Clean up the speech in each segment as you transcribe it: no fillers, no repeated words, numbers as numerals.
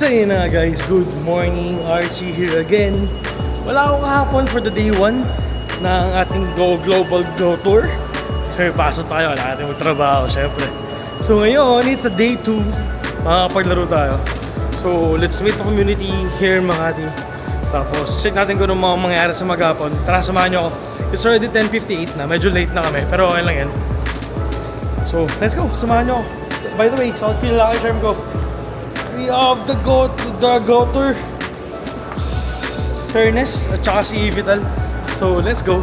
So yun na guys, good morning, Archie here again. Wala ako kahapon for the day 1 ng ating Global Go Tour. So pasok tayo, wala natin magtrabaho syempre. So ngayon, it's a day 2, makakapaglaro tayo. So let's meet the community here in Makati. Tapos check natin kung ano mga mangyayari sa maghapon. Tara, samahan nyo ako. It's already 10:58 na, medyo late na kami, pero okay lang yan. So let's go, samahan nyo ako. By the way, sa pinalaki term ko, we have the go tour Fairness at saka si Vital. So let's go.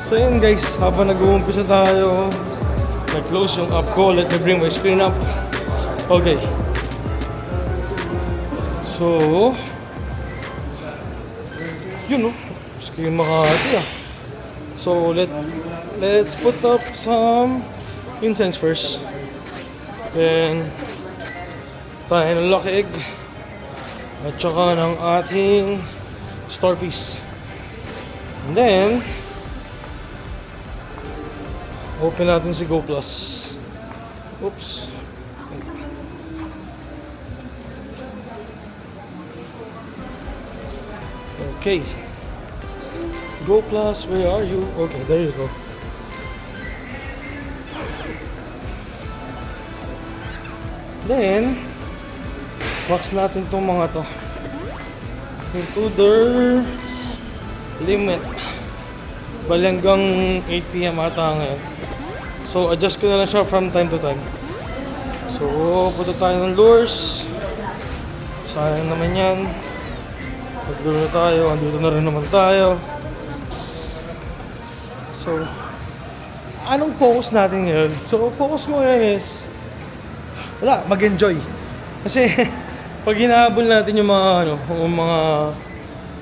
So yun guys, habang nag-uumpisa tayo, nag-close yung app ko. Let me bring my screen up. Okay. So yun, no? Screen Makati ah. So let's put up some incense first. Then tayo ng lucky egg at saka ng ating star piece. And then open natin si Go Plus. Oops. Okay. Go Plus, where are you? Okay, there you go. Then box natin itong mga to into their limit. Bali hanggang 8 PM ata ngayon. So adjust ko na lang siya from time to time. So punta tayo ng lures. Sayang naman yan. Pagdulo na tayo, andito na rin naman tayo. So anong focus natin ngayon? So focus mo ngayon is wala, mag-enjoy. Kasi pag hinahabol natin yung mga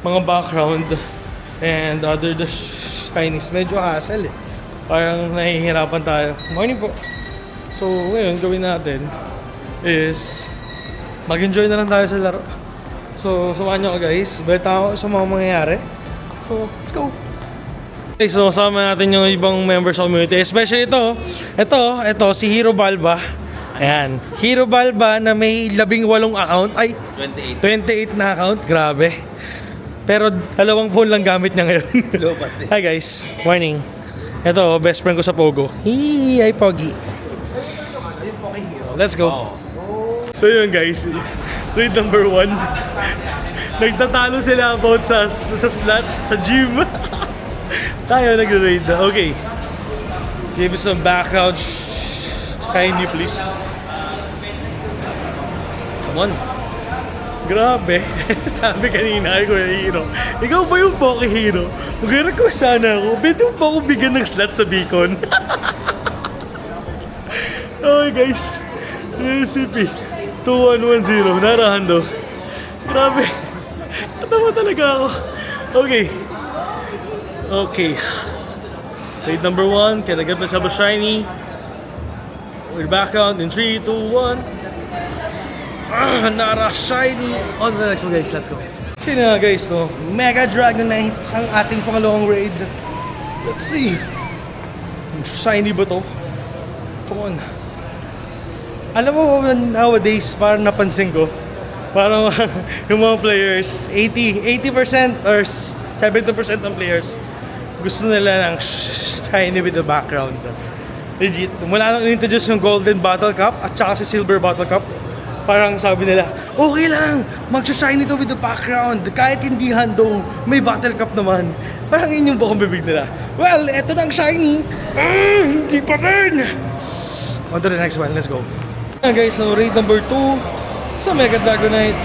mga background and other the Chinese, medyo hassle eh. Parang nahihirapan tayo. Morning po. So ngayon gawin natin is mag-enjoy na lang tayo sa laro. So samahan nyo guys, beta ako sa mga mangyayari. So let's go. Okay, so kasama natin yung ibang members sa community, especially ito si Hero Balba. Ayan, Hero Balba na may 18 account, ay 28 na account, grabe. Pero 2 phone lang gamit niya ngayon. Hi guys, morning. Ito, best friend ko sa Pogo. Hi Pogi. Let's go. So yun guys, raid number 1. Nagtatalo sila about sa slot, sa gym. Tayo nagre-raid na, okay. Give me some background. Kindly please. Come on. Grabe. Sabi kanina ay Kuya Hero, ikaw ba yung Poke Hero? Mag-request sana ako. Pwede mo pa akong bigyan ng slot sa Beacon. Okay guys, SCP 2110 narahando. Grabe. Natawa talaga ako. Okay. Raid number 1. Can I get myself a shiny? We're back out in 3, 2, 1. Nara shiny. On to the next one guys, let's go. Sino na guys to? Mega Dragonite ang ating pangalawang raid. Let's see. Shiny ba to? Come on. Alam mo nowadays, parang napansin ko, parang yung mga players, 80% or 70% ng players gusto nila ng shiny with the background. Legit, mula nang in-introduce yung Golden Bottle Cup at saka si Silver Bottle Cup, parang sabi nila, okay lang, mag-shiny to with the background, kahit hindi handong, may Bottle Cup naman. Parang yun yung bukong bibig nila. Well, eto na ang shiny. Hindi pa rin. On to the next one, let's go. Guys, so raid number 2 sa Mega Dragonite.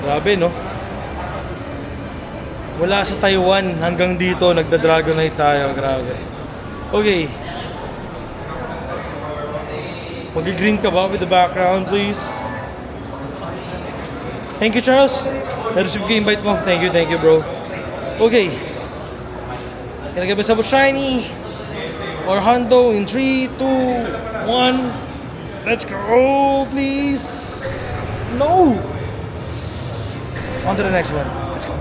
Grabe, no? Wala sa Taiwan hanggang dito, nagda-Dragonite tayo, grabe. Okay. Mag-green ka ba with the background, please? Thank you, Charles. Na-receive ko yung invite mo. Thank you, bro. Okay. Can I get myself a shiny? Or Hondo in 3, 2, 1. Let's go, please. No! On to the next one. Let's go.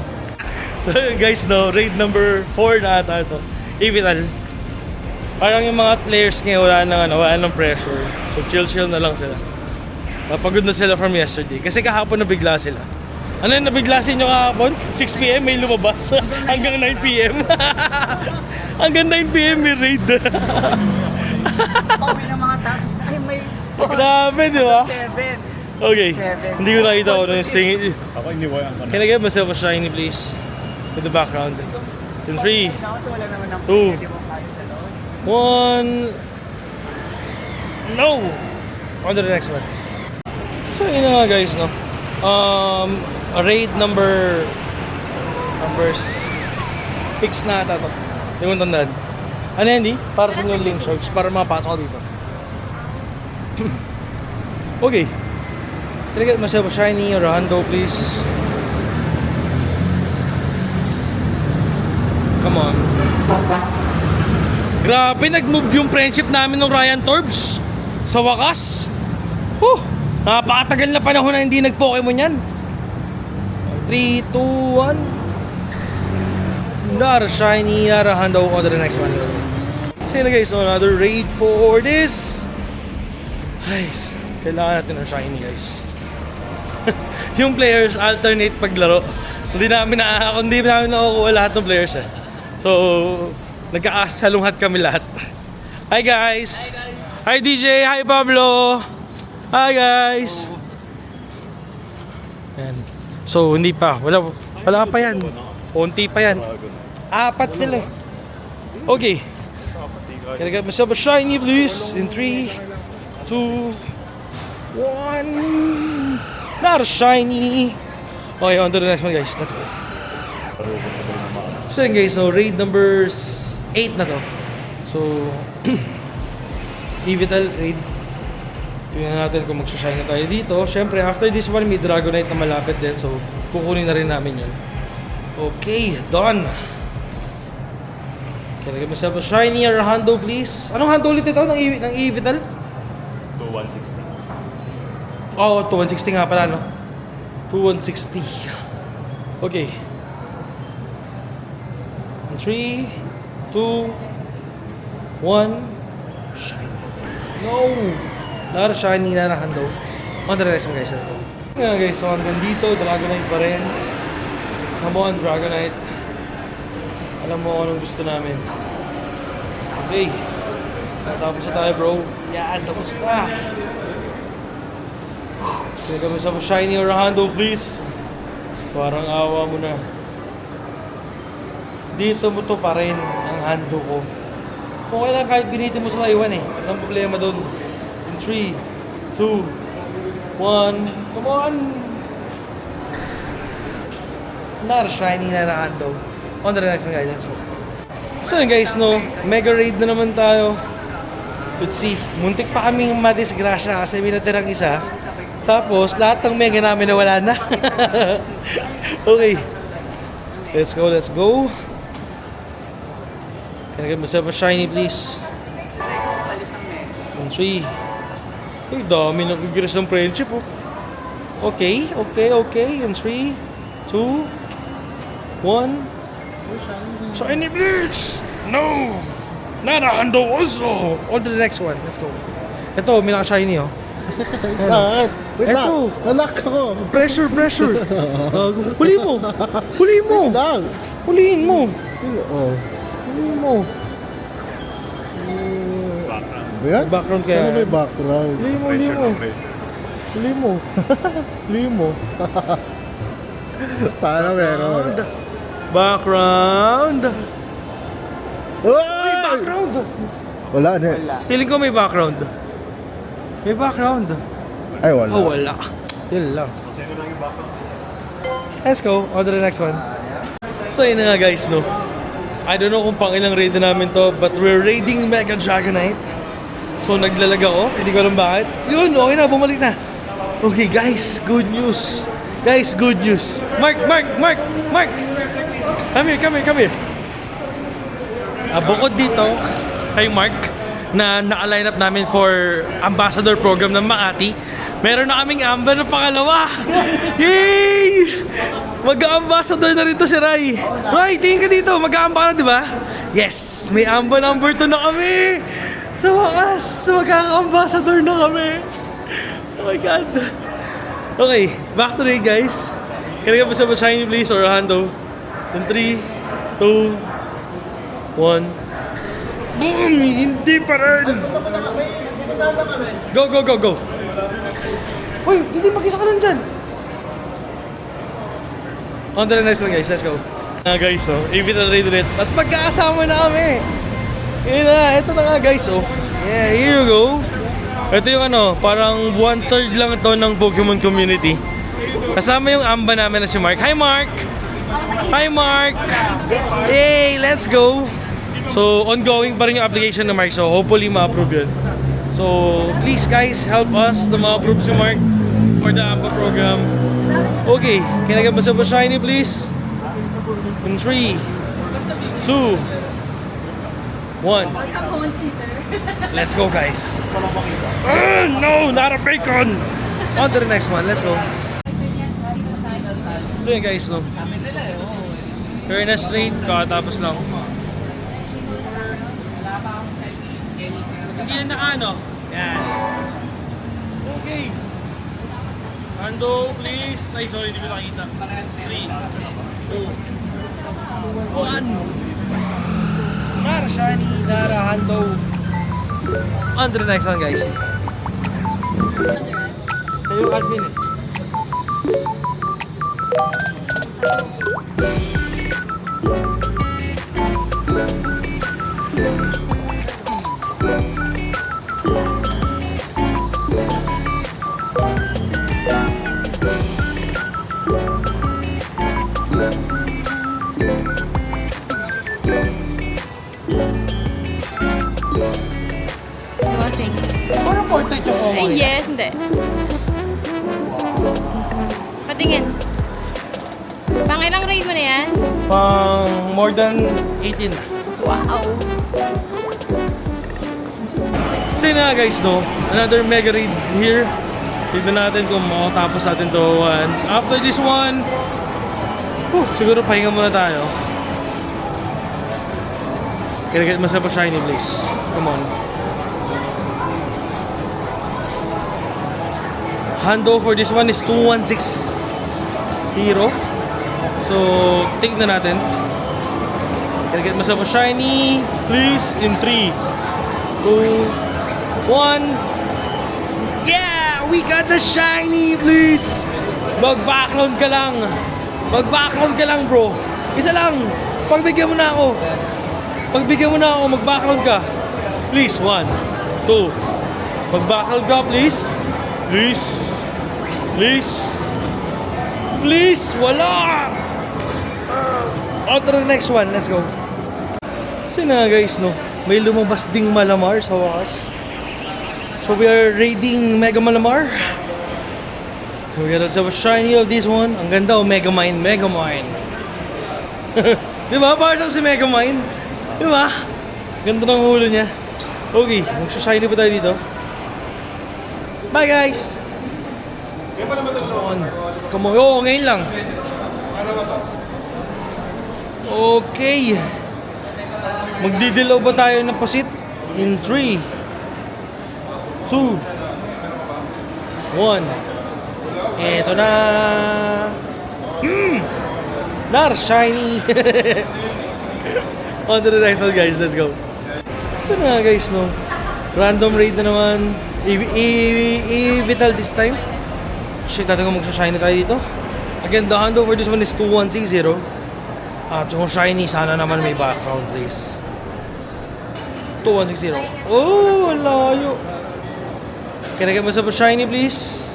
So guys, no, raid number 4 na ata ito. Evital. Parang yung mga players ngayon wala nang pressure. So chill na lang sila. Napagod na sila from yesterday. Kasi kahapon nabigla sila. Ano yung nabigla sa inyo kahapon? 6 p.m. may lumabas. Hanggang 9 p.m. Hanggang 9 p.m. may raid. Pauwi ng mga task. Ay, may spot. Grabe, di ba? 7. Okay. 7. Hindi ko nakita ko na yung singing. Ako iniwayan ka na. Can I get myself a shiny, please? With the background. In 3, Wala naman ang 2, 1. No! On to the next one. So yun na nga guys, no? Raid numbers 6 na ata to. Hindi mo tandaan. Ano yan, di? Para sa inyo link charge, para makapasok ko dito. Okay. Can I get myself a shiny or a hundo, please? Come on. Grabe, nag-move yung friendship namin ng Ryan Torbs. Sa wakas. Napakatagal na panahon na hindi nag-Pokemon yan. 3, 2, 1. Not a shiny, not a hundo. On to the next one. So yun na guys, so another raid for this. Guys, kailangan natin ng shiny guys. Yung players alternate paglaro. Hindi namin nakukuha lahat ng players eh. So, nagka-halunghat kami lahat. Hi guys! Hi DJ! Hi Pablo! Hi guys! Yan. So, hindi pa. Wala pa yan. Unti pa yan. 4 sila eh. Okay. Can I get myself a shiny please? In 3, 2, 1. Not a shiny. Okay, on to the next one guys. Let's go. So yun guys, so raid number 8 na to. So, Evital raid. Tingnan natin kung magsashine na tayo dito. Siyempre, after this one, may Dragonite na malapit din. So, kukunin na rin namin yun. Okay, done. Can I get myself a shiny or a hundo please? Anong hundo ulit ito ng Evital? To 160. Oh, to 160 nga pala, no? To 160. Okay. 3, 2, 1. Shiny. No! Not a shiny, not a hundo. On to the next one guys, let's go. Yeah guys, so hanggang dito, Dragonite pa rin. Come on, Dragonite. Alam mo kung anong gusto namin. Okay. Natapos na tayo bro. Yan, tapos na. Kaya kami sa shiny or a hundo please. Parang awa mo na. Dito mo to pa rin ang hundo ko. Okay lang kahit binitin mo sa Taiwan eh. Walang problema doon. In 3, 2, 1. Come on! Not a shiny, not a hundo. On to the next one guys, let's go. So yun guys, no, mega raid na naman tayo. Let's see, muntik pa kaming madisgrasya kasi may natirang isa. Tapos, lahat ng mega namin nawala na. Okay. Let's go, let's go. Can I get myself a shiny, please? 1, 3. Uy, dami nag-giras ng friendship, oh. Okay, okay, okay. In 3, 2, 1. Shiny, please! No! Not a hundo also! On to the next one, let's go. Ito, may naka-shiny, oh. Bakit? Wait Eto. lang, nalock ako. Pressure, pressure. Huli mo. Huli mo. Wait lang. Huliin mo. Oh. Huliin mo. Ba yan? Background kaya. Sana may background. Huli mo, huli mo. Huli mo. Huli mo. Paano meron? Background. May Uy! background. Wala na. Feeling ko may background. May background. Ay, wala. Oh, wala. Yun lang. Let's go. On to the next one. So yun na nga guys, no. I don't know kung pang ilang raid na namin to, but we're raiding Mega Dragonite. So naglalag ako, hindi ko alam bakit. Yun, okay na, bumalik na. Okay guys, good news. Guys, good news. Mark! Come here. Bukod dito, kay Mark, na naka-line up namin for ambassador program ng Makati, meron na kaming amba ng pangalawa. Yay! Mag-ambassador na rin to si Rai. Rai, tingin ka dito, mag-aamba ka na, di ba? Yes! May amba number 2 na kami! Sa wakas, magkaka-ambassador na kami. Oh my God. Okay, back to it guys. Can I get myself a shiny please or a hando? In 3, 2, 1. Boom! Hindi pa rin! Go, go, go, go! Uy, hindi mag-isa ka lang dyan! On to the next one guys, let's go. Guys, so, i-vital raid ulit. At magkakasama na kami! Yun na, ito na nga guys, oh. Yeah, here you go. Ito yung ano, parang 1/3 lang ito ng Pokemon community. Kasama yung amba namin na si Mark. Hi Mark! Hi Mark! Yay! Let's go! So, ongoing pa rin yung application ng Mark. So, hopefully ma-approve yun. So, please guys, help us to ma-approve si Mark for the amba program. Okay, can I get myself a shiny please? In 3, 2, 1. Let's go guys. No, not a bacon. On to the next one. Let's go. So yun guys, no. We're in a straight, kakatapos lang. Hindi na naka-ano. Yan. Okay. Hando, please. Ay, sorry, hindi ko nakita. 3, 2, 1. Nara shiny, nara hando. On to the next one guys. Kayo yung admin eh. Parang portrait yung Omo. Ay, yes, hindi. Patingin. Pang ilang raid mo na yan? Pang more than 18 na. Wow. So yun na nga guys, no? Another mega raid here. Tignan natin kung makatapos natin to once. After this one, siguro pahinga muna tayo. Can I get myself a shiny please? Come on. Hando for this one is 2160. So, take na natin. Can I get myself a shiny please? In 3, 2, 1. Yeah! We got the shiny please! Mag-background ka lang. Mag-background ka lang bro. Isa lang. Pagbigyan mo na ako. Pagbigyan mo na ako, mag-background ka. Please, 1, 2. Mag-background ka please. Please. Please. Please, wala! On to the next one, let's go. So na guys, no? May lumabas ding Malamar sa wakas. So we are raiding Mega Malamar. So we got ourselves a shiny of this one. Ang ganda, oh, Megamind, Megamind. Diba? Parang si Megamind. Diba? Ganda ng ulo niya. Okay, magsa-shiny pa tayo dito. Bye guys! Come on. Come on. Oo, ngayon lang. Okay. Magdidilaw ba tayo ng pasit? In 3, 2, 1. Eto na. Nar shiny. On to the next one guys. Let's go. So na guys, no. Random raid na naman. Vital this time. Check natin kung magsa-shiny tayo dito. Again, the hando for this one is 2160. At yung shiny, sana naman may background please. 2160. Oh, layo. Can I get myself a shiny please?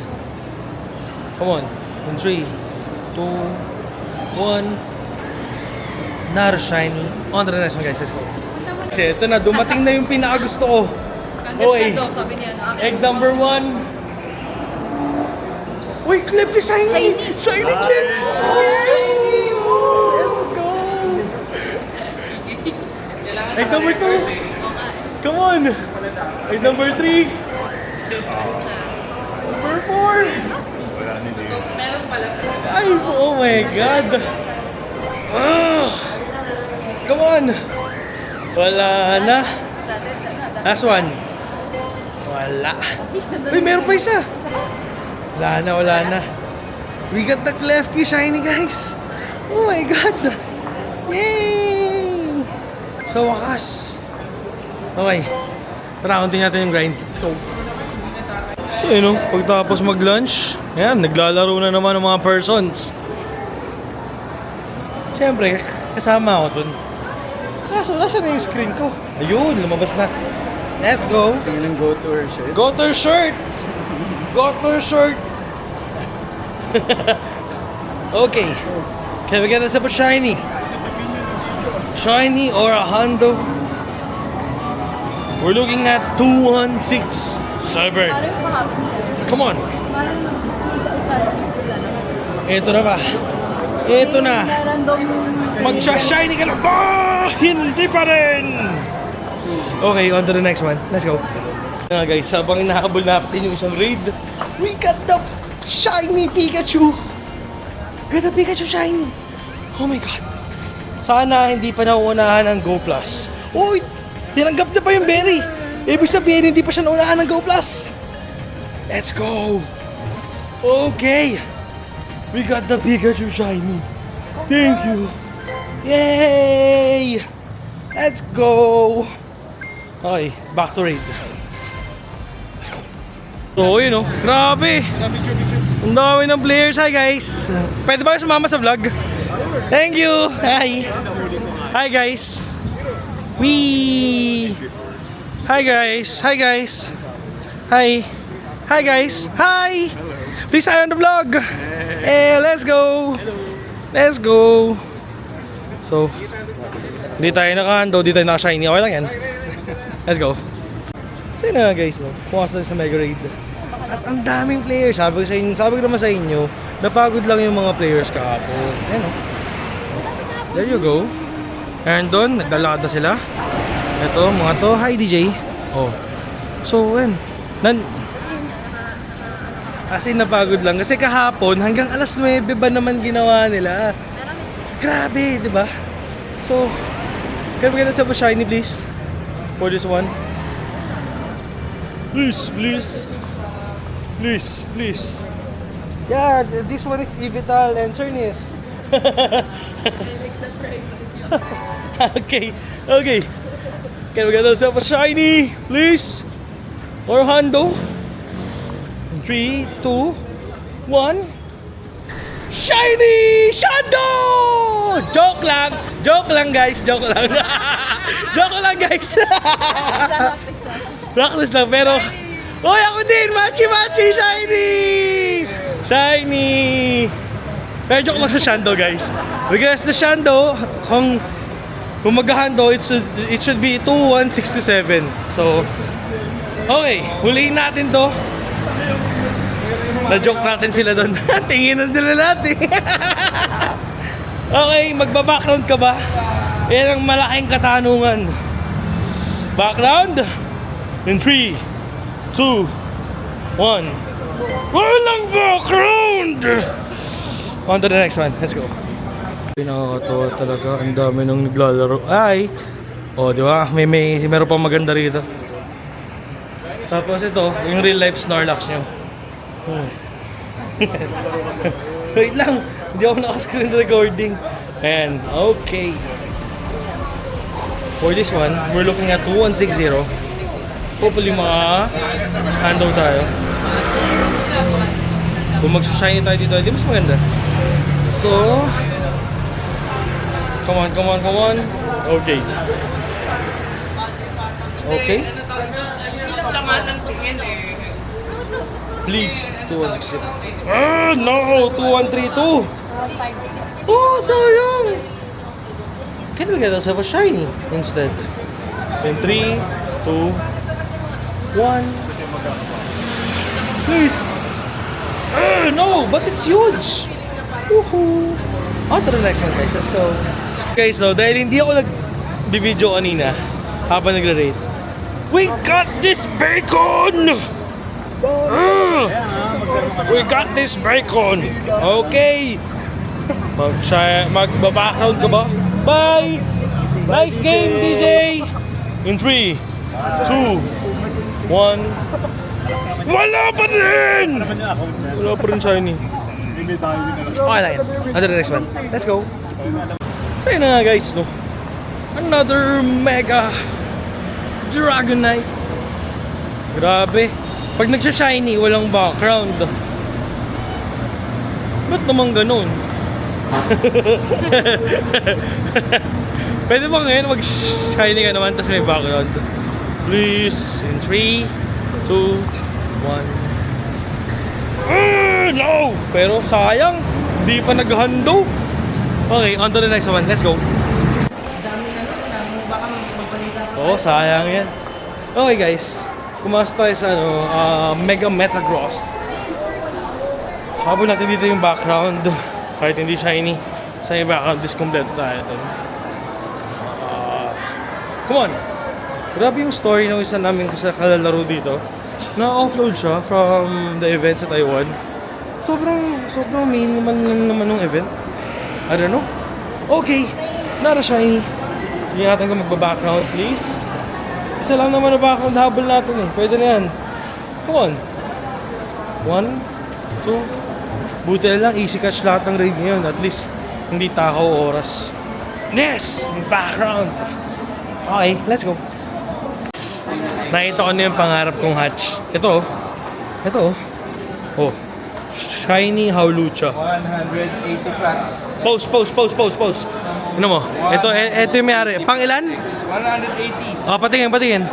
Come on. In 3, 2, 1. Not a shiny. On to the next one guys, let's go. Kasi ito na, dumating na yung pinakagusto ko. Okay. Egg number 1. Uy, clip ni shiny! Shiny clip! Yes! Let's go! Egg number 2. Come on! Egg number 3. Number 4. Ay, oh my God! Come on! Wala na. Last one. Wala. Uy, meron pa isa. Wala na. We got the Klefki shiny, guys. Oh my God. Yay! Sa wakas. Okay. Tara, continue natin yung grind. Let's go. So, yun o. Pagtapos mag-lunch, ayan, naglalaro na naman ng mga persons. Siyempre, kasama ako dun. Kaso, nasa na yung screen ko? Ayun, lumabas na. Let's go. Tingnan go to her shirt. Go to your shirt! Go to your shirt! Okay. Can we get us up a shiny? Shiny or a Hondo? We're looking at 2167. Come on. Ito na ba? Ito na. Magsha-shiny ka na. Oh, hindi pa rin. Okay, on to the next one. Let's go. Guys, habang inahabol natin yung isang raid, we got the shiny Pikachu. Got the Pikachu shiny. Oh my God. Sana hindi pa nauunahan ng Go Plus. Uy! Tinanggap na pa yung berry. Ibig sabihin, hindi pa siya nauunahan ng Go Plus. Let's go. Okay. We got the Pikachu shiny. Thank you. Yay! Let's go. Okay, back to raid. Let's go. So, yun o. Grabe. Ang dami ng players. Hi guys. Pwede ba kayo sumama sa vlog? Thank you. Hi. Hi guys. Wee. Hi guys. Hi guys. Hi. Hi guys. Hi. Please hi on the vlog. Eh, let's go. Let's go. So, hindi tayo naka-hando, hindi tayo naka-shiny. Okay lang yan. Let's go. So yun na guys, no? Pumasok sa Mega Raid. At ang daming players. Sabi ko naman sa inyo, napagod lang yung mga players kahapon. Ayan o. There you go. And doon, naglalakad na sila. Ito, mga to. Hi DJ. Oh. So, ayan. As in, napagod lang. Kasi kahapon, hanggang alas 9 ba naman ginawa nila? Grabe, di ba? So, can we get us a shiny please? For this one. Please, please. Please, please. Yeah, this one is Evital and Cernis. Okay, okay. Can we get ourselves a shiny, please? Or Hondo? 3, 2, 1. Shiny! Shando! Joke lang guys, joke lang. Joke lang guys. Practice lang, pero Hoy, ako din! Machi-machi! Shiny! Shiny! Pero joke lang sa Shando, guys. Because the Shando, kung mag-hando, it should be 2167. So, okay. Huliin natin to. Na-joke natin sila doon. Tingin na sila natin. Okay, magba-background ka ba? Yan ang malaking katanungan. Background? In 3, 2, 1. Walang background! On to the next one. Let's go. Pinakakatawa talaga. Ang dami nung naglalaro. Ay! O, di ba? Meron pang maganda rito. Tapos ito, yung real life Snorlax nyo. Wait lang. Hindi ako naka-screen recording. And, okay. For this one, we're looking at 2160. Hopefully maka-handle tayo. Kung mag-shiny tayo dito, di mas maganda. So, come on, come on, come on. Okay. Okay. Please, 2160. Ah, no! 2132! Oh, sayang! Can we get ourselves a shiny instead? So in 3, 2, 1. Please! No! But it's huge! Woohoo! On to the next one guys, let's go! Okay, so dahil hindi ako nag-video kanina habang nagre-rate, we got this bacon! We got this bacon! Okay! Mag-background ka ba? Bye! Nice game, DJ! In 3, 2, 1. Wala pa rin! Naman yung account na. Wala pa rin shiny. Hindi tayo din alam. Okay lang yun. On to the next one. Let's go. So yun na nga guys, no? Another mega Dragonite. Grabe. Pag nagsha-shiny, walang background. Ba't naman ganun? Pwede ba ngayon mag-shiny ka naman tapos may background? Please. In 3, 2, 1. No! Pero sayang, di pa naghando. Okay, on to the next one. Let's go. Oo, sayang yan. Okay guys, kumasta tayo sa Mega Metagross. Habol natin dito yung background. Kahit hindi shiny, sa yung background, discompleto tayo dun. Come on! Grabe yung story ng isa namin kalalaro dito. Na-offload siya from the event sa Taiwan. Sobrang main naman ng event. I don't know. Okay, not a shiny. Hindi natin kung magba-background, please. Isa lang naman na background habol natin eh. Pwede na yan. Come on. 1, 2. Buti na lang, easy catch lahat ng raid ngayon. At least, hindi takaw oras. Yes! May background. Okay, let's go. Nakita ko na yung pangarap kong hatch. Ito. Oh. Shiny Howlucha. 180 plus. Post. Ano mo? Ito yung may-ari. Pang ilan? 180. Patingin.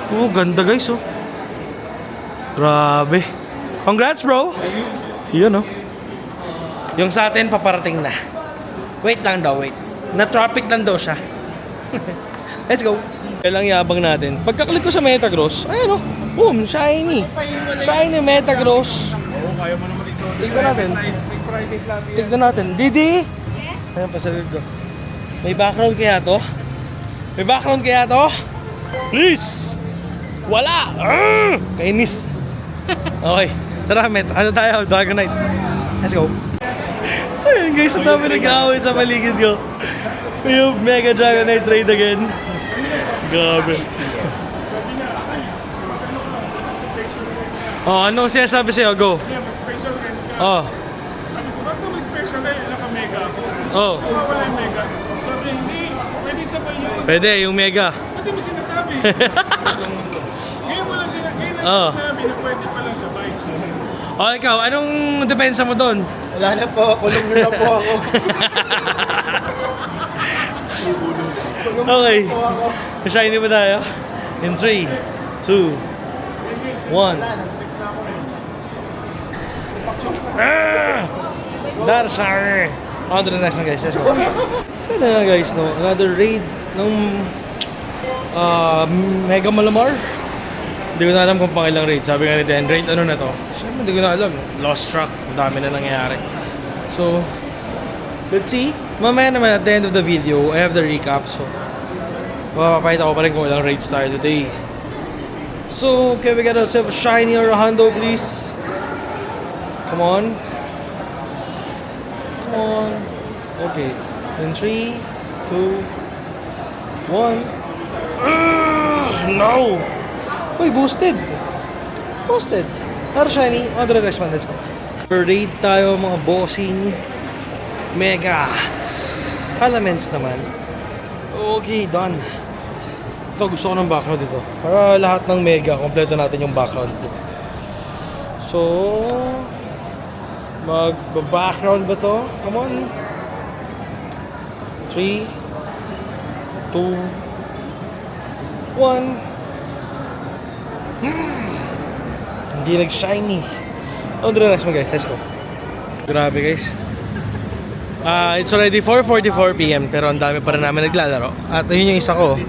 Oh, ganda guys, oh. Grabe. Congrats, bro. Yun, oh. Yung sa atin, paparating na. Wait. Na-traffic lang daw siya. Let's go. Kailang yabang natin. Pagka-click ko sa Metagross, ayun, oh. Boom, shiny. Shiny Metagross. Oo, kaya mo naman ito. Tignan natin. Didi! Ayan pa sa ko. May background kaya to? Please! Wala! Kainis. Okay. Tara, ano tayo? Dragonite. Let's go. So yun guys, ang dami nag-aaway sa paligid ko. Yung Mega Dragonite trade again. Grabe. Ano sinasabi sa'yo? Go. Special rin ka. Ba't may special na yun? Naka-mega ako. Wala yung mega. Sabi, hindi. Pwede sabay yun. Pwede, yung Mega. Ba't mo sinasabi? Ngayon mo lang sinabi na pwede palang sabay. Ikaw, anong depensa mo doon? Wala na po, kulong na po ako. Okay. Shiny ba tayo? In 3, 2, 1. That's our... On to the next one guys, let's go. So na nga guys, no? Another raid ng Mega Malamar. Hindi ko na alam kung pang ilang raid. Sabi nga ni Den, raid ano na to? Siyempre, hindi ko na alam. Lost track. Ang dami na nangyayari. So, let's see. Mamaya naman at the end of the video, I have the recap. So, mapapakita ko pa rin kung ilang raids tayo today. So, can we get ourselves a shiny or a hundo, please? Come on. Okay. In 3, 2, 1. No! Uy, boosted! Not shiny. On to the next one. Let's go. Raid tayo mga bossing. Mega Elements naman. Okay, done. Ito, gusto ko ng background dito. Para lahat ng Mega, kompleto natin yung background. So, mag-background ba to? Come on. 3, 2, 1. Hindi nag-shiny. On to the next one guys, let's go. Grabe guys. It's already 4:44 PM pero ang dami pa rin namin naglalaro. At yun yung isa ko.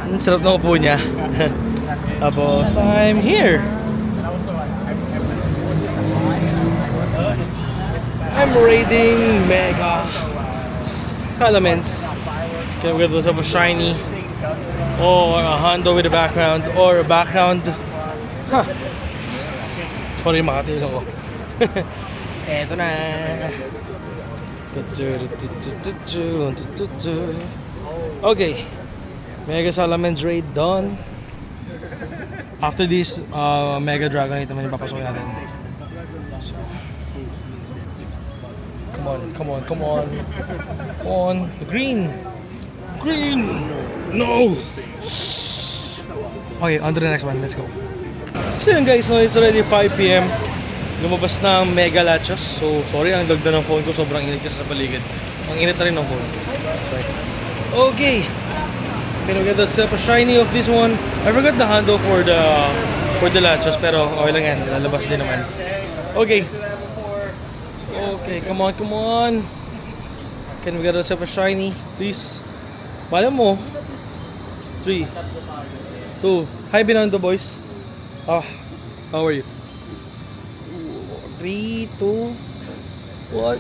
Ang sarap ng upo niya. Tapos, I'm here. I'm raiding Mega Elements. Can we get those of a shiny or a hundo with a background or a background? Sorry, makatilo ko. Eto na. Okay. Mega Salamence raid done. After this, Mega Dragonite naman yung papasokin natin. So, come on, come on, come on. Come on. Green! Green! No! Okay, on to the next one. Let's go. So yun guys, so it's already 5 PM. Lumabas na ang Mega Lachos. So sorry, ang lagda ng phone ko. Sobrang init kasi sa paligid. Ang init na rin ng phone. Sorry. Okay. Can we get the super shiny of this one? I forgot the handle for the Lachos, pero okay lang yan. Lalabas din naman. Okay. Okay, come on, come on. Can we get a super shiny, please? Bala mo. 3, 2. Hi, Binondo boys. How are you? 3, 2, 1.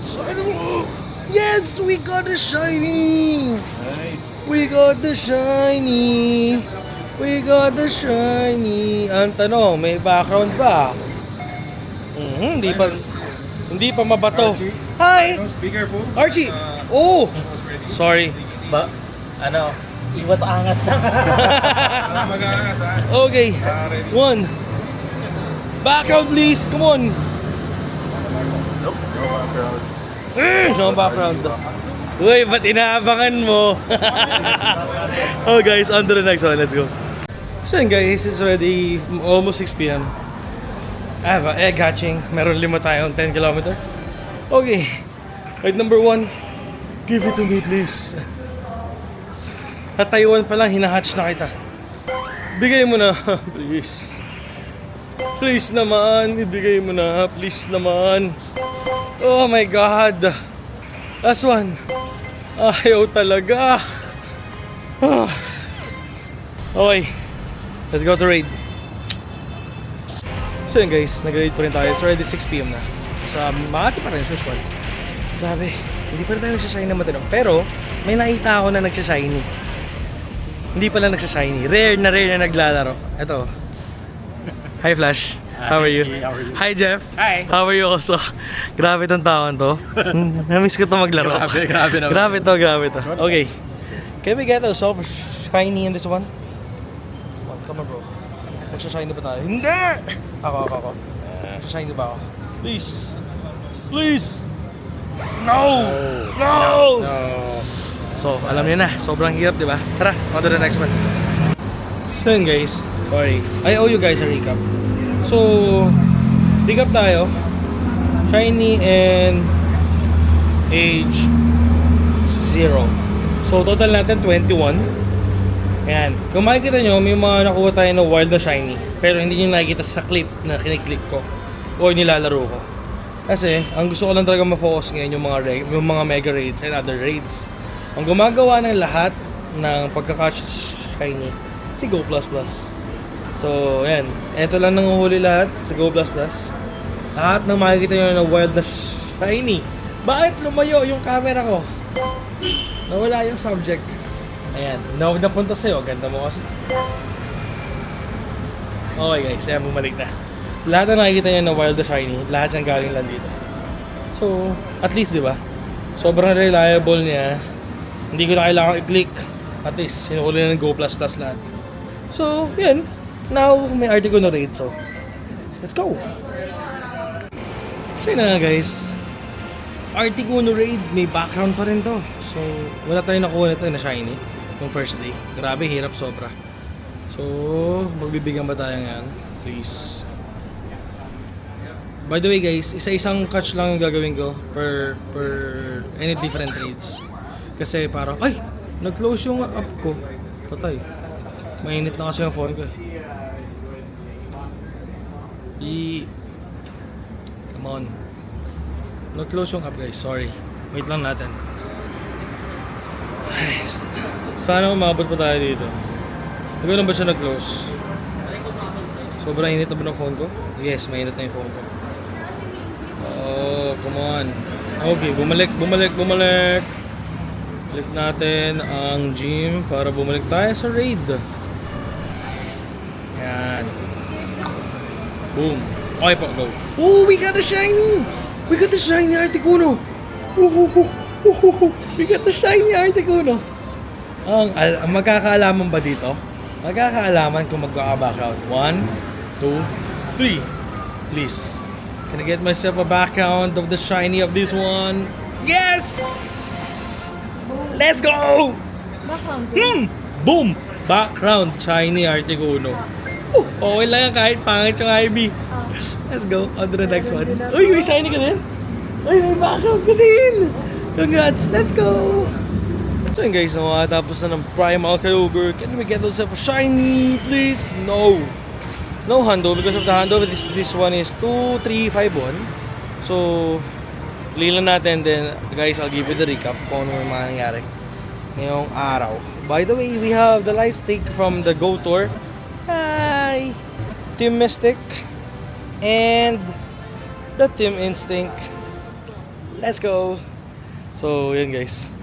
Yes, we got the shiny. Nice. We got the shiny. We got the shiny. Ang tanong, may background ba? Hindi pa mabato. Hi, Be careful. Archie. Oh, sorry. Iwas angas lang. Mag-aangas ha. Okay, one. Background, please. Come on. No background. Uy, ba't inaabangan mo? Oh guys, on to the next one. Let's go. So yun guys, it's already almost 6 PM. I have an egg hatching. Meron 5 tayong 10 kilometer. Okay. Right, number 1. Give it to me, please. Sa Taiwan pa lang, hinahatch na kita. Bigay mo na, please. Please naman, ibigay mo na. Please naman. Oh my God. Last one. Ayaw talaga. Okay. Let's go to raid. So yun guys, nag-raid pa rin tayo. It's already 6 PM na. Sa Makati pa rin, as usual. Grabe. Hindi pa rin tayo nagsashine na matinong. Pero, may nakita ako na nagsashiny. Hindi pala nagsashiny. Rare na naglalaro. Ito. Hi Flash. How are you? Hi Jeff. Hi. How are you also? Grabe tong taon to. Namiss ko to maglaro. Grabe naman. Grabe to. Okay. Can we get a soft shiny in this one? Come on bro. Magsashiny ba tayo? Hindi! Ako. Magsashiny ba ako? Please. Please! No! So, alam niyo na, sobrang hirap, di ba? Tara, on to the next one. So yun guys, sorry. I owe you guys a recap. So, recap tayo. Shiny and age 0. So, total natin 21. Ayan. Kung makikita nyo, may mga nakuha tayo na wild na shiny. Pero hindi nyo nakikita sa clip na kiniklik ko o nilalaro ko. Kasi, ang gusto ko lang talaga ma-focus ngayon yung mga mega raids and other raids. Ang gumagawa ng lahat ng pagka-catch shiny, si Go++. So, ayan. Ito lang nanguhuli lahat, si Go++. Lahat ng makikita nyo na wild na shiny. Bakit lumayo yung camera ko? Nawala yung subject. Ayan. Napunta sa'yo. Ganda mo kasi. Okay guys, ayan, bumalik na. So, lahat na nakikita nyo na wild na shiny, lahat yan galing lang dito. So, at least, di ba? Sobrang reliable niya. Hindi ko na kailangan i-click. At least, sinuuli na ng Go++ lahat. So, yan. Now, may Articuno raid. So, let's go! So, yun na nga guys. Articuno raid, may background pa rin to. So, wala tayong nakuha nito na shiny yung first day. Grabe, hirap sobra. So, magbibigyan ba tayo ngayon? Please. By the way guys, isa-isang catch lang yung gagawin ko per any different trades. Kasi parang, ay! Nag-close yung app ko. Patay. Mainit na kasi yung phone ko. Come on. Nag-close yung app guys, sorry. Wait lang natin. Ay, sana umabot pa tayo dito. Hindi ko ba siya nag-close? Sobrang init na ba ng phone ko? Yes, mainit na yung phone ko. Oh, come on. Okay, bumalik. Click natin ang gym para bumalik tayo sa raid. Yan. Boom. Okay po, go. Oh, we got the shiny! We got the shiny Articuno! We got the shiny Articuno! Ang magkakaalaman ba dito? magkakaalaman kung magkaka-background. 1, 2, 3. Please. Can I get myself a background of the shiny of this one? Yes! Let's go! Boom! Background, shiny Articuno. Okay lang yan kahit pangit yung IB. Let's go on to the next one. Uy, may shiny ka din? Uy, may background ka din! Congrats! Let's go! So yun guys, tapos na ng Primal Kyogre. Can we get ourselves a shiny, please? No! No Hundo because of the Hundo. This one is 2351. So, lilan natin. Then, guys, I'll give you the recap kung ano yung mga nangyari ngayong araw. By the way, we have the light stick from the Go Tour. Hi! Team Mystic and the Team Instinct. Let's go! So, yun guys.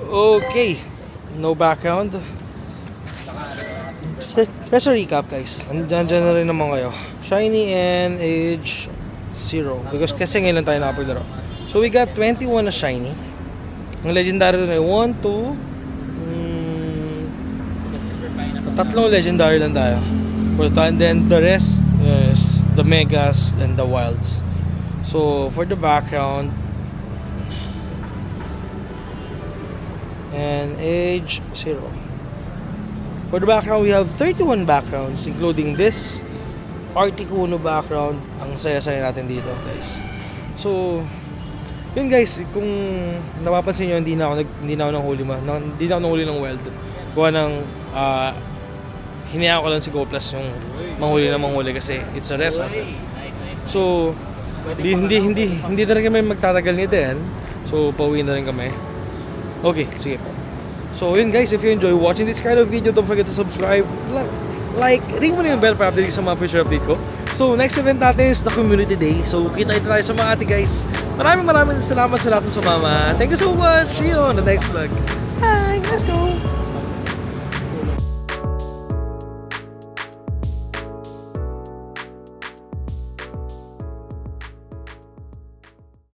Okay. No background. Let's recap guys. Andyan na rin naman kayo. Shiny and age 0. Because kasi ngayon lang tayo nakapaglaro. So, we got 21 na shiny. Ang legendary doon ay 1, 2, tatlong legendary lang tayo. And then the rest is the megas and the wilds. So for the background and age 0. For the background, we have 31 backgrounds including this Articuno background. Ang saya-saya natin dito, guys. So yun guys, kung napapansin nyo, hindi na ako nanghuli ng wild. Gawa ng hinayaan ko lang si GoPlus yung manghuli kasi it's a rest asset. So hindi na rin kami magtatagal nito yan. So pauwi na rin kami. Okay, sige po. So yun guys, if you enjoy watching this kind of video, don't forget to subscribe, like, ring mo na yung bell para update sa mga future update ko. So next event natin is the Community Day. So kita tayo sa mga ate guys. Maraming salamat sa lahat ng sumama. Thank you so much. See you on the next vlog.